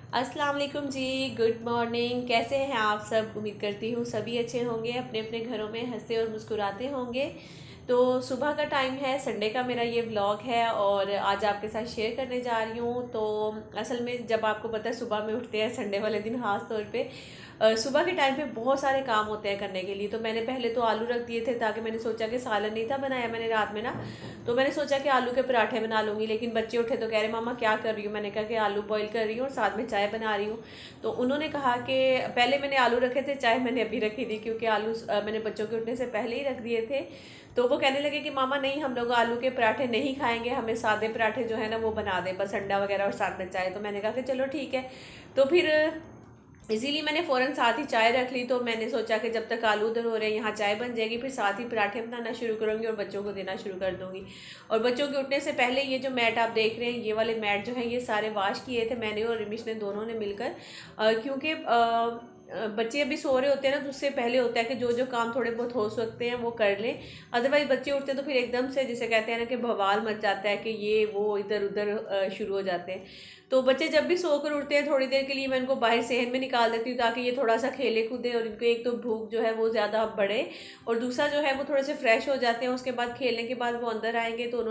अस्सलाम वालेकुम जी। Good morning. कैसे हैं आप सब? उम्मीद करती हूँ सभी अच्छे होंगे, अपने अपने घरों में हंसते और मुस्कुराते होंगे। तो सुबह का टाइम है, संडे का मेरा ये व्लॉग है और आज आपके साथ शेयर करने जा रही हूँ। तो असल में जब आपको पता है सुबह में उठते हैं संडे वाले दिन, खास तौर पे सुबह के टाइम पे बहुत सारे काम होते हैं करने के लिए। तो मैंने पहले तो आलू रख दिए थे, ताकि मैंने सोचा कि सालन नहीं था बनाया मैंने रात में ना, तो मैंने सोचा कि आलू के पराठे बना लूँगी। लेकिन बच्चे उठे तो कह रहे मामा क्या कर रही हूँ। मैंने कहा कि आलू बॉईल कर रही हूँ और साथ में चाय बना रही हूँ। तो उन्होंने कहा कि पहले मैंने आलू रखे थे, चाय मैंने अभी रखी थी, क्योंकि आलू मैंने बच्चों के उठने से पहले ही रख दिए थे। तो वो कहने लगे कि मामा नहीं, हम लोग आलू के पराठे नहीं खाएंगे, हमें सादे पराठे जो है ना वो बना दें, बस अंडा वगैरह और साथ में चाय। तो मैंने कहा कि चलो ठीक है। तो फिर इसीलिए मैंने फ़ौरन साथ ही चाय रख ली। तो मैंने सोचा कि जब तक आलू उधर हो रहे हैं यहाँ चाय बन जाएगी, फिर साथ ही पराठे बनाना शुरू करूँगी और बच्चों को देना शुरू कर दूँगी। और बच्चों के उठने से पहले ये जो मैट आप देख रहे हैं, ये वाले मैट जो हैं ये सारे वॉश किए थे मैंने और रिमिश ने, दोनों ने मिलकर। क्योंकि बच्चे अभी सो रहे होते हैं ना, तो उससे पहले होता है कि जो जो काम थोड़े बहुत हो सकते हैं वो कर लें। अदरवाइज बच्चे उठते हैं तो फिर एकदम से, जिसे कहते हैं ना कि बवाल मच जाता है, कि ये वो इधर उधर शुरू हो जाते हैं। तो बच्चे जब भी सोकर उठते हैं थोड़ी देर के लिए मैं इनको बाहर सहन में निकाल देती हूँ, ताकि ये थोड़ा सा खेले कूदे और इनको एक तो भूख जो है वो ज़्यादा बढ़े, और दूसरा जो है वो थोड़े से फ्रेश हो जाते हैं। उसके बाद खेलने के बाद वो अंदर आएंगे तो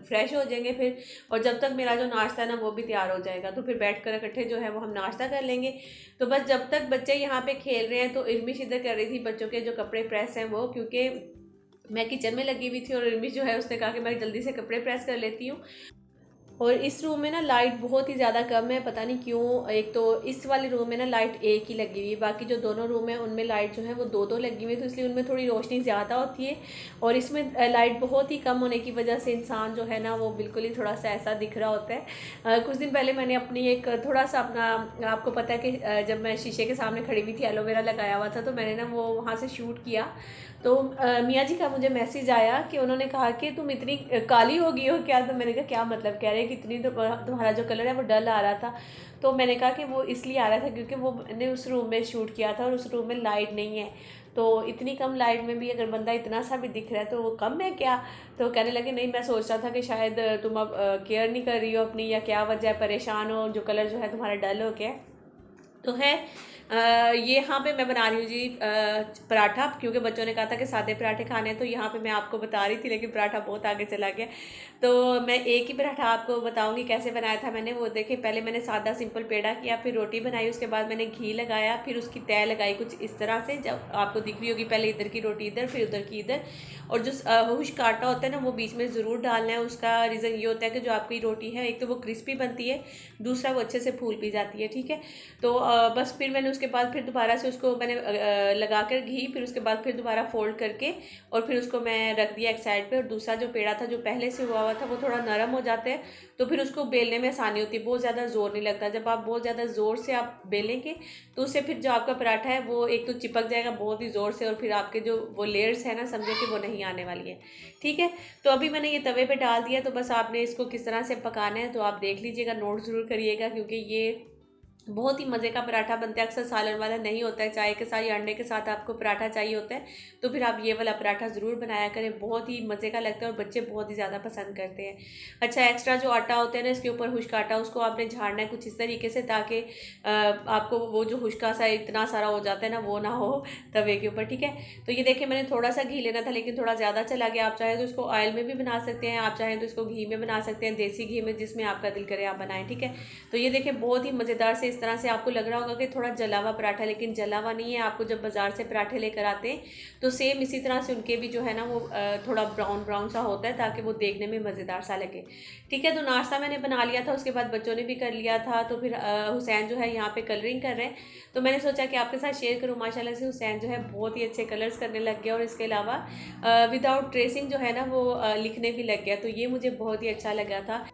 फ्रेश हो जाएंगे फिर। और जब तक मेरा जो नाश्ता है ना वो भी तैयार हो जाएगा, तो फिर बैठ कर इकट्ठे जो है वो हम नाश्ता कर लेंगे। तो बस जब तक बच्चे यहाँ पे खेल रहे हैं, तो इर्मिश इधर कर रही थी बच्चों के जो कपड़े प्रेस हैं वो, क्योंकि मैं किचन में लगी हुई थी और इर्मिश जो है उसने कहा कि मैं जल्दी से कपड़े प्रेस कर लेती हूँ। और इस रूम में ना लाइट बहुत ही ज़्यादा कम है, पता नहीं क्यों। एक तो इस वाले रूम में ना लाइट एक ही लगी हुई है, बाकी जो दोनों रूम है उनमें लाइट जो है वो दो दो लगी हुई है, तो इसलिए उनमें थोड़ी रोशनी ज़्यादा होती है। और इसमें लाइट बहुत ही कम होने की वजह से इंसान जो है ना वो बिल्कुल ही थोड़ा सा ऐसा दिख रहा होता है। कुछ दिन पहले मैंने अपनी एक थोड़ा सा अपना, आपको पता है कि जब मैं शीशे के सामने खड़ी हुई थी, एलोवेरा लगाया हुआ था, तो मैंने ना वो वहाँ से शूट किया। तो मियाँ जी का मुझे मैसेज आया कि उन्होंने कहा कि तुम इतनी काली हो गई हो क्या। तो मैंने कहा क्या मतलब, कह रहे कि इतनी तो तुम्हारा जो कलर है वो डल आ रहा था। तो मैंने कहा कि वो इसलिए आ रहा था क्योंकि वो मैंने उस रूम में शूट किया था और उस रूम में लाइट नहीं है। तो इतनी कम लाइट में भी अगर बंदा इतना सा भी दिख रहा है तो वो कम है क्या। तो कहने लगे नहीं, मैं सोच रहा था कि शायद तुम अब केयर नहीं कर रही हो अपनी, या क्या वजह है, परेशान हो, जो कलर जो है तुम्हारा डल हो गया। तो है ये यहाँ पे मैं बना रही हूँ जी पराठा, क्योंकि बच्चों ने कहा था कि सादे पराठे खाने हैं। तो यहाँ पे मैं आपको बता रही थी, लेकिन पराठा बहुत आगे चला गया। तो मैं एक ही पराठा आपको बताऊंगी कैसे बनाया था मैंने। वो देखिए, पहले मैंने सादा सिंपल पेड़ा किया, फिर रोटी बनाई, उसके बाद मैंने घी लगाया, फिर उसकी तय लगाई कुछ इस तरह से, जब आपको दिख रही होगी, पहले इधर की रोटी इधर, फिर उधर की इधर। और जो खुश्क आटा होता है ना वो बीच में ज़रूर डालना है। उसका रीज़न ये होता है कि जो आपकी रोटी है, एक तो वो क्रिस्पी बनती है, दूसरा वो अच्छे से फूल भी जाती है। ठीक है। तो बस फिर मैंने उसके बाद फिर दोबारा से उसको मैंने लगा कर घी, फिर उसके बाद फिर दोबारा फोल्ड करके और फिर उसको मैं रख दिया एक साइड पे। और दूसरा जो पेड़ा था जो पहले से हुआ हुआ था वो थोड़ा नरम हो जाता है, तो फिर उसको बेलने में आसानी होती है, बहुत ज़्यादा ज़ोर नहीं लगता। जब आप बहुत ज़्यादा ज़ोर से आप बेलेंगे तो उससे फिर जो आपका पराठा है वो एक तो चिपक जाएगा बहुत ही ज़ोर से, और फिर आपके जो वो लेयर्स है ना, समझे कि वो नहीं आने वाली है। ठीक है। तो अभी मैंने ये तवे पे डाल दिया, तो बस आपने इसको किस तरह से पकाना है तो आप देख लीजिएगा, नोट ज़रूर करिएगा, क्योंकि ये बहुत ही मज़े का पराठा बनता है। अक्सर सालन वाला नहीं होता है, चाय के साथ या अंडे के साथ आपको पराठा चाहिए होता है, तो फिर आप ये वाला पराठा ज़रूर बनाया करें, बहुत ही मज़े का लगता है और बच्चे बहुत ही ज़्यादा पसंद करते हैं। अच्छा, एक्स्ट्रा जो आटा होता है ना इसके ऊपर खुश्क आटा, उसको आपने झाड़ना है कुछ इस तरीके से, ताकि आपको वो जो खुश्का सा इतना सारा हो जाता है ना वो ना हो तवे के ऊपर। ठीक है। तो ये देखिए, मैंने थोड़ा सा घी लेना था लेकिन थोड़ा ज़्यादा चला गया। आप चाहें तो इसको ऑयल में भी बना सकते हैं, आप चाहें तो इसको घी में बना सकते हैं, देसी घी में, जिसमें आपका दिल करे आप बनाएं। ठीक है। तो ये देखिए बहुत ही मज़ेदार से, इस तरह से आपको लग रहा होगा कि थोड़ा जला हुआ पराठा, लेकिन जला हुआ नहीं है। आपको जब बाज़ार से पराठे लेकर आते हैं तो सेम इसी तरह से उनके भी जो है ना वो थोड़ा ब्राउन ब्राउन सा होता है, ताकि वो देखने में मज़ेदार सा लगे। ठीक है। तो नाश्ता मैंने बना लिया था, उसके बाद बच्चों ने भी कर लिया था। तो फिर हुसैन जो है यहाँ पे कलरिंग कर रहे हैं, तो मैंने सोचा कि आपके साथ शेयर करूँ। माशाल्लाह से हुसैन जो है बहुत ही अच्छे कलर्स करने लग गया, और इसके अलावा विदाउट ट्रेसिंग जो है ना वो लिखने भी लग गया। तो ये मुझे बहुत ही अच्छा लगा था,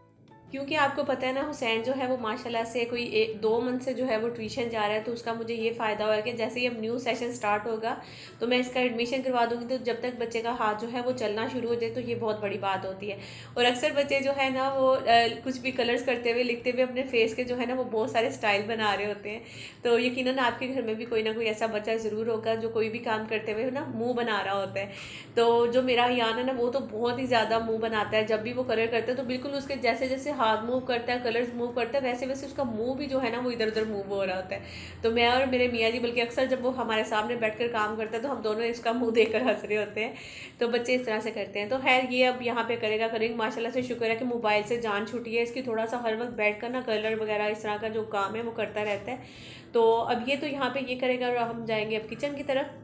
क्योंकि आपको पता है ना हुसैन जो है वो माशाल्लाह से कोई 2 मंथ से जो है वो ट्यूशन जा रहा है। तो उसका मुझे ये फ़ायदा हुआ कि जैसे ही अब न्यू सेशन स्टार्ट होगा तो मैं इसका एडमिशन करवा दूँगी। तो जब तक बच्चे का हाथ जो है वो चलना शुरू हो जाए तो ये बहुत बड़ी बात होती है। और अक्सर बच्चे जो है ना वो कुछ भी कलर्स करते हुए, लिखते हुए अपने फेस के जो है ना वो बहुत सारे स्टाइल बना रहे होते हैं। तो यकीनन आपके घर में भी कोई ना कोई ऐसा बच्चा ज़रूर होगा जो कोई भी काम करते हुए ना मुँह बना रहा होता है। तो जो मेरा हियान है ना वो तो बहुत ही ज़्यादा मुँह बनाता है, जब भी वो कलर करता है तो बिल्कुल उसके जैसे जैसे हाथ मूव करता है, कलर्स मूव करता है, वैसे वैसे उसका मुंह भी जो है ना वो इधर उधर मूव हो रहा होता है। तो मैं और मेरे मियाँ जी बल्कि अक्सर जब वो हमारे सामने बैठकर काम करता है तो हम दोनों इसका मुंह देखकर हंस रहे होते हैं। तो बच्चे इस तरह से करते हैं। तो खैर ये अब यहाँ पे करेंगे माशाल्लाह से। शुक्र है कि मोबाइल से जान छूटी है इसकी, थोड़ा सा हर वक्त बैठ कर ना कलर वगैरह इस तरह का जो काम है वो करता रहता है। तो अब ये तो यहाँ पे ये करेगा और हम जाएंगे अब किचन की तरफ।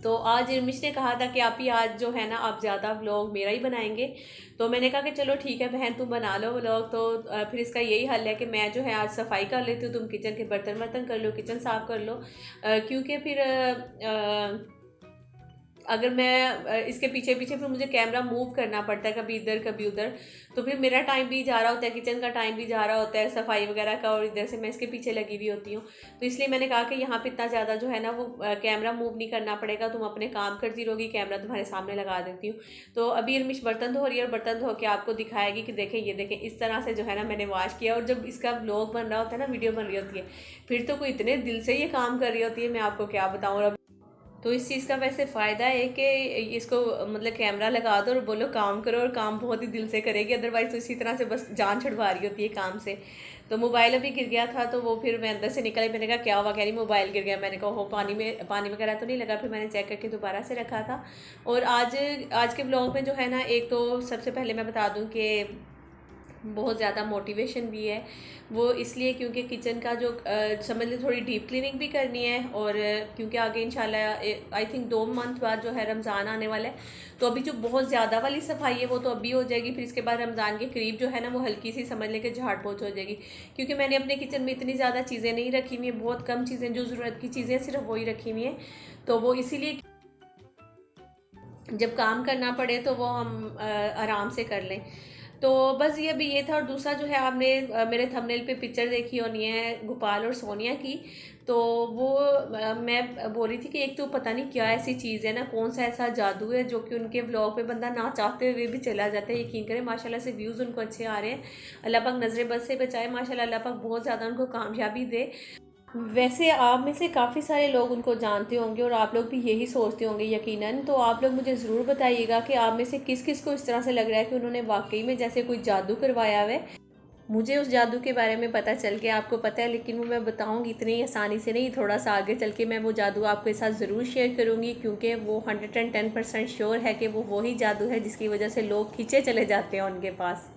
तो आज इर्मिश ने कहा था कि आप ही आज जो है ना आप ज़्यादा व्लॉग मेरा ही बनाएंगे। तो मैंने कहा कि चलो ठीक है बहन तुम बना लो व्लॉग। तो फिर इसका यही हल है कि मैं जो है आज सफाई कर लेती हूँ, तुम किचन के बर्तन वर्तन कर लो, किचन साफ़ कर लो। क्योंकि फिर अगर मैं इसके पीछे पीछे फिर मुझे कैमरा मूव करना पड़ता है कभी इधर कभी उधर, तो फिर मेरा टाइम भी जा रहा होता है, किचन का टाइम भी जा रहा होता है सफाई वगैरह का, और इधर से मैं इसके पीछे लगी हुई होती हूँ। तो इसलिए मैंने कहा कि यहाँ पे इतना ज़्यादा जो है ना वो कैमरा मूव नहीं करना पड़ेगा, तुम अपने काम करती रहोगी, कैमरा तुम्हारे सामने लगा देती हूँ। तो अभी इर्मिश बर्तन धो रही है और बर्तन धो के आपको दिखाएगी कि देखें ये देखें इस तरह से जो है ना मैंने वॉश किया। और जब इसका व्लॉग बन रहा होता है ना, वीडियो बन रही होती है, फिर तो कोई इतने दिल से ये काम कर रही होती है, मैं आपको क्या बताऊँ। तो इस चीज़ का वैसे फ़ायदा है कि इसको मतलब कैमरा लगा दो और बोलो काम करो, और काम बहुत ही दिल से करेगी। अदरवाइज़ तो इसी तरह से बस जान छुड़वा रही होती है काम से। तो मोबाइल अभी गिर गया था, तो वो फिर मैं अंदर से निकली, मैंने कहा क्या हुआ, कह रही मोबाइल गिर गया। मैंने कहा हो पानी वगैरह तो नहीं लगा। फिर मैंने चेक करके दोबारा से रखा था। और आज के ब्लॉग में जो है ना, एक तो सबसे पहले मैं बता दूँ कि बहुत ज़्यादा मोटिवेशन भी है। वो इसलिए क्योंकि किचन का जो समझ लीजिए थोड़ी डीप क्लीनिंग भी करनी है, और क्योंकि आगे इंशाल्लाह आई थिंक 2 मंथ बाद जो है रमज़ान आने वाला है। तो अभी जो बहुत ज़्यादा वाली सफाई है वो तो अभी हो जाएगी, फिर इसके बाद रमज़ान के करीब जो है ना वो हल्की सी समझ लें कि झाड़ पोछ हो जाएगी। क्योंकि मैंने अपने किचन में इतनी ज़्यादा चीज़ें नहीं रखी हुई हैं, बहुत कम चीज़ें जो ज़रूरत की चीज़ें सिर्फ वही रखी हुई हैं। तो वो इसीलिए जब काम करना पड़े तो वो हम आराम से कर लें। तो बस ये भी ये था। और दूसरा जो है आपने मेरे थंबनेल पे पिक्चर देखी होनी है गोपाल और सोनिया की। तो वो मैं बोल रही थी कि एक तो पता नहीं क्या ऐसी चीज़ है ना, कौन सा ऐसा जादू है जो कि उनके व्लॉग पे बंदा ना चाहते हुए भी चला जाता है। यकीन करें माशाल्लाह से व्यूज़ उनको अच्छे आ रहे हैं। अल्लाह पाक नज़र बद से बचाए, माशाल्लाह अल्लाह पाक बहुत ज़्यादा उनको कामयाबी दे। वैसे आप में से काफ़ी सारे लोग उनको जानते होंगे और आप लोग भी यही सोचते होंगे यकीनन। तो आप लोग मुझे ज़रूर बताइएगा कि आप में से किस किस को इस तरह से लग रहा है कि उन्होंने वाकई में जैसे कोई जादू करवाया हुआ है। मुझे उस जादू के बारे में पता चल के आपको पता है, लेकिन वो मैं बताऊंगी इतनी आसानी से नहीं। थोड़ा सा आगे चल के मैं वो जादू आपके साथ ज़रूर शेयर करूंगी, क्योंकि वो 110% श्योर है कि वो वही जादू है जिसकी वजह से लोग खींचे चले जाते हैं उनके पास।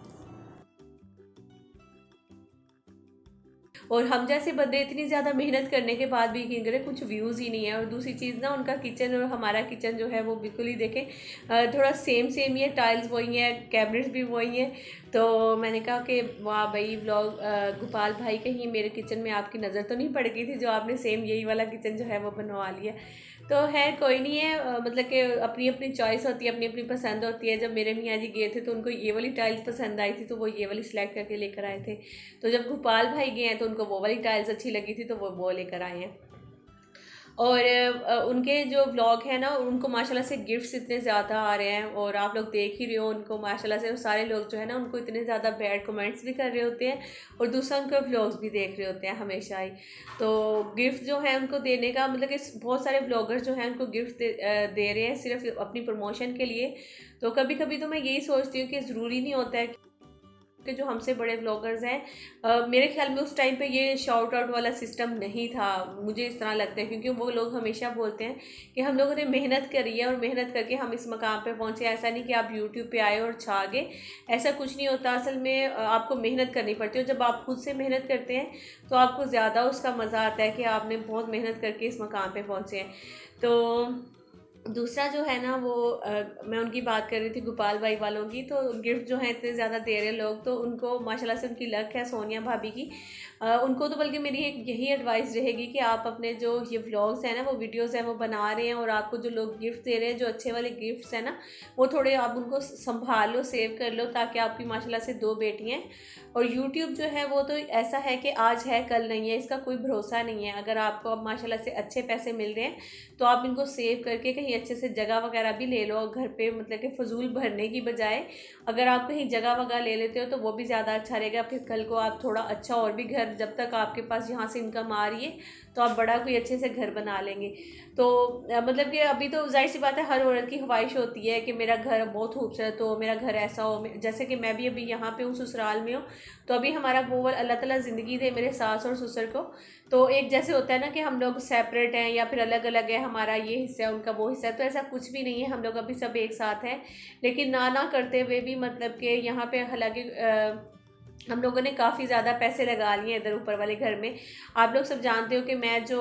और हम जैसे बंदे इतनी ज़्यादा मेहनत करने के बाद भी यकीन करें कुछ व्यूज़ ही नहीं है। और दूसरी चीज़ ना, उनका किचन और हमारा किचन जो है वो बिल्कुल ही देखें थोड़ा सेम सेम ही है, टाइल्स वही हैं, कैबिनेट्स भी वही हैं। तो मैंने कहा कि वाह भाई व्लॉग गोपाल भाई, कहीं मेरे किचन में आपकी नज़र तो नहीं पड़ गई थी जो आपने सेम यही वाला किचन जो है वो बनवा लिया। तो है कोई नहीं है, मतलब कि अपनी अपनी चॉइस होती है, अपनी अपनी पसंद होती है। जब मेरे मियाँ जी गए थे तो उनको ये वाली टाइल्स पसंद आई थी, तो वो ये वाली सिलेक्ट करके लेकर आए थे। तो जब गोपाल भाई गए हैं तो उनको वो वाली टाइल्स अच्छी लगी थी, तो वो लेकर आए हैं। और उनके जो व्लॉग है ना, उनको माशाल्लाह से गिफ्ट्स इतने ज़्यादा आ रहे हैं, और आप लोग देख ही रहे हो उनको माशाल्लाह से। सारे लोग जो है ना उनको इतने ज़्यादा बैड कमेंट्स भी कर रहे होते हैं, और दूसरा उनके व्लॉग्स भी देख रहे होते हैं हमेशा ही। तो गिफ्ट जो है उनको देने का मतलब कि बहुत सारे व्लॉगर्स जो हैं उनको गिफ्ट दे रहे हैं सिर्फ अपनी प्रमोशन के लिए। तो कभी कभी तो मैं यही सोचती हूँ कि ज़रूरी नहीं होता है के जो हमसे बड़े ब्लॉगर्स हैं, मेरे ख्याल में उस टाइम पे ये शाउट आउट वाला सिस्टम नहीं था, मुझे इस तरह लगता है। क्योंकि वो लोग हमेशा बोलते हैं कि हम लोगों ने मेहनत करी है और मेहनत करके हम इस मकाम पे पहुंचे। ऐसा नहीं कि आप यूट्यूब पे आए और छा गए, ऐसा कुछ नहीं होता। असल में आपको मेहनत करनी पड़ती है, और जब आप खुद से मेहनत करते हैं तो आपको ज़्यादा उसका मज़ा आता है कि आपने बहुत मेहनत करके इस मकाम पर पहुँचे हैं। तो दूसरा जो है ना वो मैं उनकी बात कर रही थी गोपाल भाई वालों की। तो गिफ्ट जो है इतने ज़्यादा दे रहे लोग, तो उनको माशाल्लाह से उनकी लक है सोनिया भाभी की। उनको तो बल्कि मेरी एक यही एडवाइस रहेगी कि आप अपने जो ये व्लॉग्स हैं ना, वो वीडियोस हैं वो बना रहे हैं, और आपको जो लोग गिफ्ट दे रहे हैं, जो अच्छे वाले गिफ्ट्स हैं ना, वो थोड़े आप उनको संभाल लो, सेव कर लो, ताकि आपकी माशाल्लाह से 2 बेटियाँ हैं। और यूट्यूब जो है वो तो ऐसा है कि आज है कल नहीं है, इसका कोई भरोसा नहीं है। अगर आपको अब माशाल्लाह से अच्छे पैसे मिल रहे हैं तो आप इनको सेव करके कहीं अच्छे से जगह वगैरह भी ले लो घर पे, मतलब कि फजूल भरने की बजाय अगर आप कहीं जगह वगैरह ले लेते हो तो वो भी ज़्यादा अच्छा रहेगा। फिर कल को आप थोड़ा अच्छा और भी घर, जब तक आपके पास यहाँ से इनकम आ रही है तो आप बड़ा कोई अच्छे से घर बना लेंगे। तो मतलब कि अभी तो जाहिर सी बात है हर औरत की ख्वाहिश होती है कि मेरा घर बहुत खूबसूरत हो, मेरा घर ऐसा हो। जैसे कि मैं भी अभी यहाँ पे हूँ, ससुराल में हूँ, तो अभी हमारा वो अल्लाह ताला ज़िंदगी दे मेरे सास और ससुर को। तो एक जैसे होता है ना कि हम लोग सेपरेट हैं या फिर अलग अलग है, हमारा ये हिस्सा है उनका वो हिस्सा है, तो ऐसा कुछ भी नहीं है, हम लोग अभी सब एक साथ हैं। लेकिन ना करते हुए भी मतलब कि यहाँ पे हालांकि हम लोगों ने काफ़ी ज़्यादा पैसे लगा लिए इधर ऊपर वाले घर में। आप लोग सब जानते हो कि मैं जो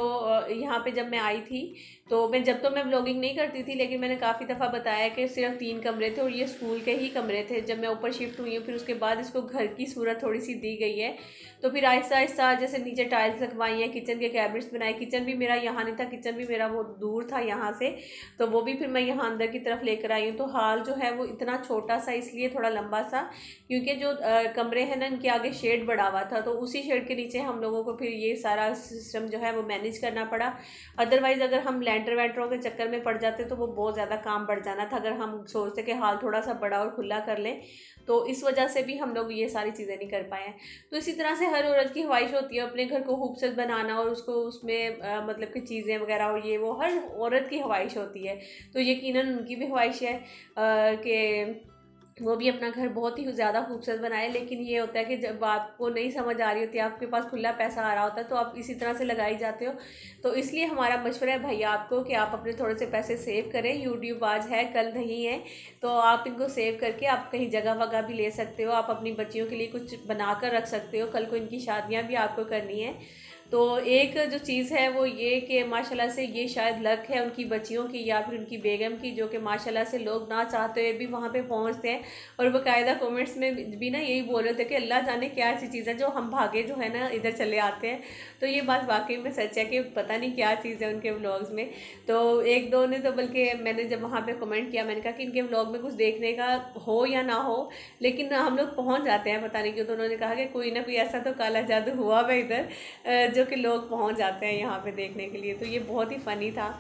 यहाँ पे जब मैं आई थी तो जब तो मैं व्लॉगिंग नहीं करती थी, लेकिन मैंने काफ़ी दफ़ा बताया कि सिर्फ 3 कमरे थे और ये स्कूल के ही कमरे थे। जब मैं ऊपर शिफ्ट हुई हूँ फिर उसके बाद इसको घर की सूरत थोड़ी सी दी गई है, तो फिर आहिस्ता आहिस्ता जैसे नीचे टाइल्स लगवाई हैं, किचन के कैबिनेट्स बनाए। किचन भी मेरा यहाँ नहीं था, किचन भी मेरा वो दूर था यहाँ से, तो वो भी फिर मैं यहाँ अंदर की तरफ लेकर आई हूँ। तो हाल जो है वो इतना छोटा सा इसलिए थोड़ा लंबा सा, क्योंकि जो कमरे हैं ना इनके आगे शेड बढ़ा हुआ था, तो उसी शेड के नीचे हम लोगों को फिर ये सारा सिस्टम जो है वो मैनेज करना पड़ा। अदरवाइज़ अगर हम लेंटर वेंटरों के चक्कर में पड़ जाते तो वो बहुत ज़्यादा काम बढ़ जाना था, अगर हम सोचते कि हाल थोड़ा सा बड़ा और खुला कर लें। तो इस वजह से भी हम लोग ये सारी चीज़ें नहीं कर पाए हैं। तो इसी तरह से हर औरत की ख्वाहिश होती है अपने घर को खूबसूरत बनाना और उसको उसमें मतलब कि चीज़ें वगैरह और ये वो हर औरत की ख्वाहिश होती है। तो यकीनन उनकी भी ख्वाहिश है कि वो भी अपना घर बहुत ही ज़्यादा खूबसूरत बनाए। लेकिन ये होता है कि जब आपको नहीं समझ आ रही होती है, आपके पास खुला पैसा आ रहा होता है, तो आप इसी तरह से लगाई जाते हो। तो इसलिए हमारा मशवरा है भैया आपको कि आप अपने थोड़े से पैसे सेव करें। यूट्यूब आज है कल नहीं है, तो आप इनको सेव करके आप कहीं जगह वगह भी ले सकते हो। आप अपनी बच्चियों के लिए कुछ बना कर रख सकते हो, कल को इनकी शादियाँ भी आपको करनी है। तो एक जो चीज़ है वो ये कि माशाल्लाह से ये शायद लक है उनकी बच्चियों की या फिर उनकी बेगम की, जो कि माशाल्लाह से लोग ना चाहते हुए भी वहाँ पे पहुँचते हैं। और बाकायदा कमेंट्स में भी ना यही बोल रहे थे कि अल्लाह जाने क्या ऐसी चीज़ है जो हम भागे जो है ना इधर चले आते हैं। तो ये बात वाकई में सच है कि पता नहीं क्या चीज़ है उनके व्लॉग्स में। तो एक दो ने तो बल्कि मैंने जब वहाँ पर कमेंट किया मैंने कहा कि इनके व्लॉग में कुछ देखने का हो या ना हो, लेकिन हम लोग पहुँच जाते हैं, पता नहीं क्यों। तो उन्होंने कहा कि कोई ना कोई ऐसा तो काला जादू हुआ है इधर जो कि लोग पहुंच जाते हैं यहाँ पे देखने के लिए। तो ये बहुत ही फ़नी था।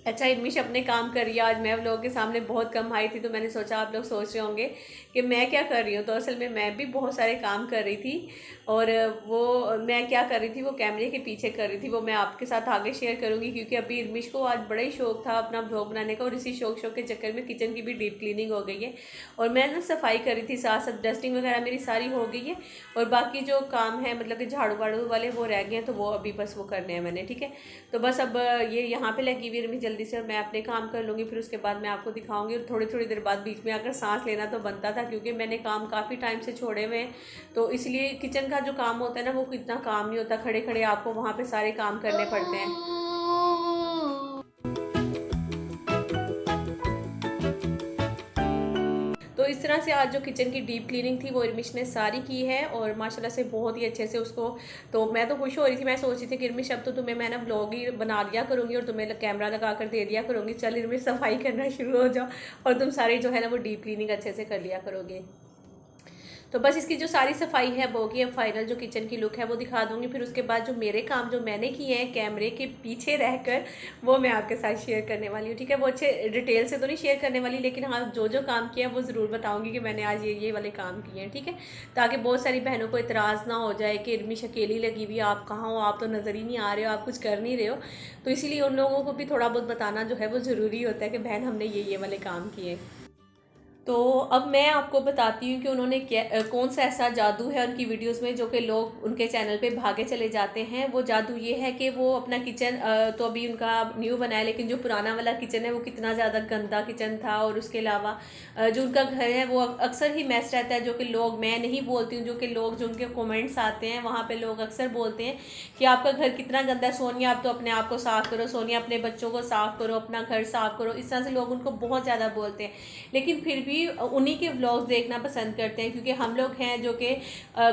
अच्छा, इर्मिश अपने काम कर रही है। आज मैं लोगों के सामने बहुत कम आई थी, तो मैंने सोचा आप लोग सोच रहे होंगे कि मैं क्या कर रही हूँ, तो असल में मैं भी बहुत सारे काम कर रही थी। और वो मैं क्या कर रही थी वो कैमरे के पीछे कर रही थी, वो मैं आपके साथ आगे शेयर करूँगी। क्योंकि अभी इर्मिश को आज बड़ा ही शौक था अपना ब्लॉग बनाने का, और इसी शौक के चक्कर में किचन की भी डीप क्लीनिंग हो गई है। और मैं ना सफाई कर रही थी, साथ साथ डस्टिंग वगैरह मेरी सारी हो गई है, और बाकी जो काम है मतलब कि झाड़ू वाड़ू वाले वो रह गए हैं, तो वो अभी बस वो करने हैं मैंने। ठीक है, तो बस अब ये यहाँ पे लगी हुई इर्मिश जल्दी से, और मैं अपने काम कर लूँगी, फिर उसके बाद मैं आपको दिखाऊंगी। और थोड़ी थोड़ी देर बाद बीच में आकर सांस लेना तो बनता था, क्योंकि मैंने काम काफ़ी टाइम से छोड़े हुए हैं। तो इसलिए किचन का जो काम होता है ना वो इतना काम नहीं होता, खड़े खड़े आपको वहाँ पे सारे काम करने पड़ते हैं। तो इस तरह से आज जो किचन की डीप क्लीनिंग थी वो इर्मिश ने सारी की है, और माशाल्लाह से बहुत ही अच्छे से उसको। तो मैं तो खुश हो रही थी, मैं सोच रही थी कि इर्मिश अब तो तुम्हें मैं ना व्लॉग ही बना दिया करूँगी और तुम्हें कैमरा लगा कर दे दिया करूँगी, चल इर्मिश सफाई करना शुरू हो जाओ और तुम सारी जो है ना वो डीप क्लीनिंग अच्छे से कर लिया करोगे। तो बस इसकी जो सारी सफाई है वो होगी। अब फाइनल जो किचन की लुक है वो दिखा दूंगी। फिर उसके बाद जो मेरे काम जो मैंने किए हैं कैमरे के पीछे रहकर, वो मैं आपके साथ शेयर करने वाली हूँ। ठीक है, वो अच्छे डिटेल से तो नहीं शेयर करने वाली, लेकिन हाँ जो जो काम किया वो ज़रूर बताऊँगी कि मैंने आज ये वाले काम किए हैं। ठीक है, ताकि बहुत सारी बहनों को इतराज़ ना हो जाए कि इर्मिश अकेली लगी हुई, आप कहाँ हो, आप तो नज़र ही नहीं आ रहे हो, आप कुछ कर नहीं रहे हो। तो इसीलिए उन लोगों को भी थोड़ा बहुत बताना जो है वो ज़रूरी होता है कि बहन हमने ये वाले काम किए। तो अब मैं आपको बताती हूँ कि उन्होंने कौन सा ऐसा जादू है उनकी वीडियोस में जो कि लोग उनके चैनल पे भागे चले जाते हैं। वो जादू ये है कि वो अपना किचन तो अभी उनका न्यू बना है, लेकिन जो पुराना वाला किचन है वो कितना ज़्यादा गंदा किचन था। और उसके अलावा जो उनका घर है वो अक्सर ही मैस रहता है, जो कि लोग, मैं नहीं बोलती हूँ, जो कि लोग जो उनके कमेंट्स आते हैं वहाँ पर लोग अक्सर बोलते हैं कि आपका घर कितना गंदा है सोनिया, आप तो अपने आप को साफ़ करो, सोनिया अपने बच्चों को साफ़ करो, अपना घर साफ़ करो। इस तरह से लोग उनको बहुत ज़्यादा बोलते हैं। लेकिन फिर भी भी उन्हीं के व्लॉग्स देखना पसंद करते हैं, क्योंकि हम लोग हैं जो कि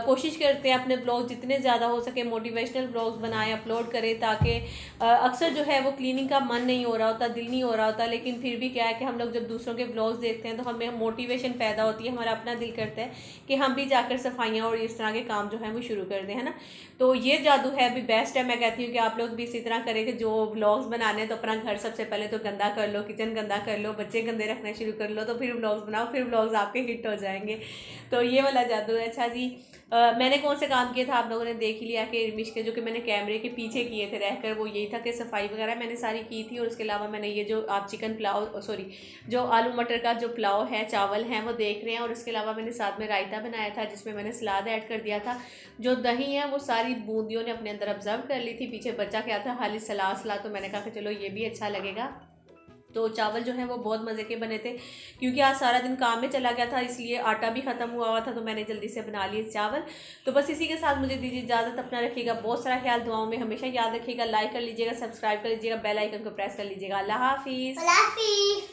कोशिश करते हैं अपने व्लॉग जितने ज़्यादा हो सके मोटिवेशनल व्लॉग्स बनाएं, अपलोड करें, ताकि अक्सर जो है वो क्लीनिंग का मन नहीं हो रहा होता, दिल नहीं हो रहा होता, लेकिन फिर भी क्या है कि हम लोग जब दूसरों के व्लॉग्स देखते हैं तो हमें मोटिवेशन पैदा होती है, हमारा अपना दिल करता है कि हम भी जाकर सफाइयाँ और इस तरह के काम जो है वो शुरू कर दें, है ना। तो ये जादू है भी बेस्ट है। मैं कहती हूँ कि आप लोग भी इसी तरह करें कि जो व्लॉग्स बनाने हैं तो अपना घर सबसे पहले तो गंदा कर लो, किचन गंदा कर लो, बच्चे गंदे रखना शुरू कर लो, तो फिर व्लॉग्स बनाओ, फिर व्लॉग्स आपके हिट हो जाएंगे। तो ये वाला जादू है। अच्छा जी, मैंने कौन से काम किए था आप लोगों ने देख ही लिया कि रिमिश के जो कि मैंने कैमरे के पीछे किए थे रहकर, वो यही था कि सफाई वगैरह मैंने सारी की थी, और उसके अलावा मैंने ये जो आप चिकन पुलाव सॉरी जो आलू मटर का जो पुलाव है, चावल हैं वो देख रहे हैं, और इसके अलावा मैंने साथ में रायता बनाया था जिसमें मैंने सलाद ऐड कर दिया था। जो दही है वो सारी बूंदियों ने अपने अंदर ऑब्जर्व कर ली थी, पीछे बचा क्या था खाली सलाद, तो मैंने कहा कि चलो ये भी अच्छा लगेगा। तो चावल जो है वो बहुत मज़े के बने थे, क्योंकि आज सारा दिन काम में चला गया था, इसलिए आटा भी ख़त्म हुआ था, तो मैंने जल्दी से बना लिए चावल। तो बस इसी के साथ मुझे दीजिए इजाज़त। अपना रखिएगा बहुत सारा ख्याल, दुआओं में हमेशा याद रखिएगा, लाइक कर लीजिएगा, सब्सक्राइब कर लीजिएगा, बेल आइकन को प्रेस कर लीजिएगा। अल्लाह हाफिज़।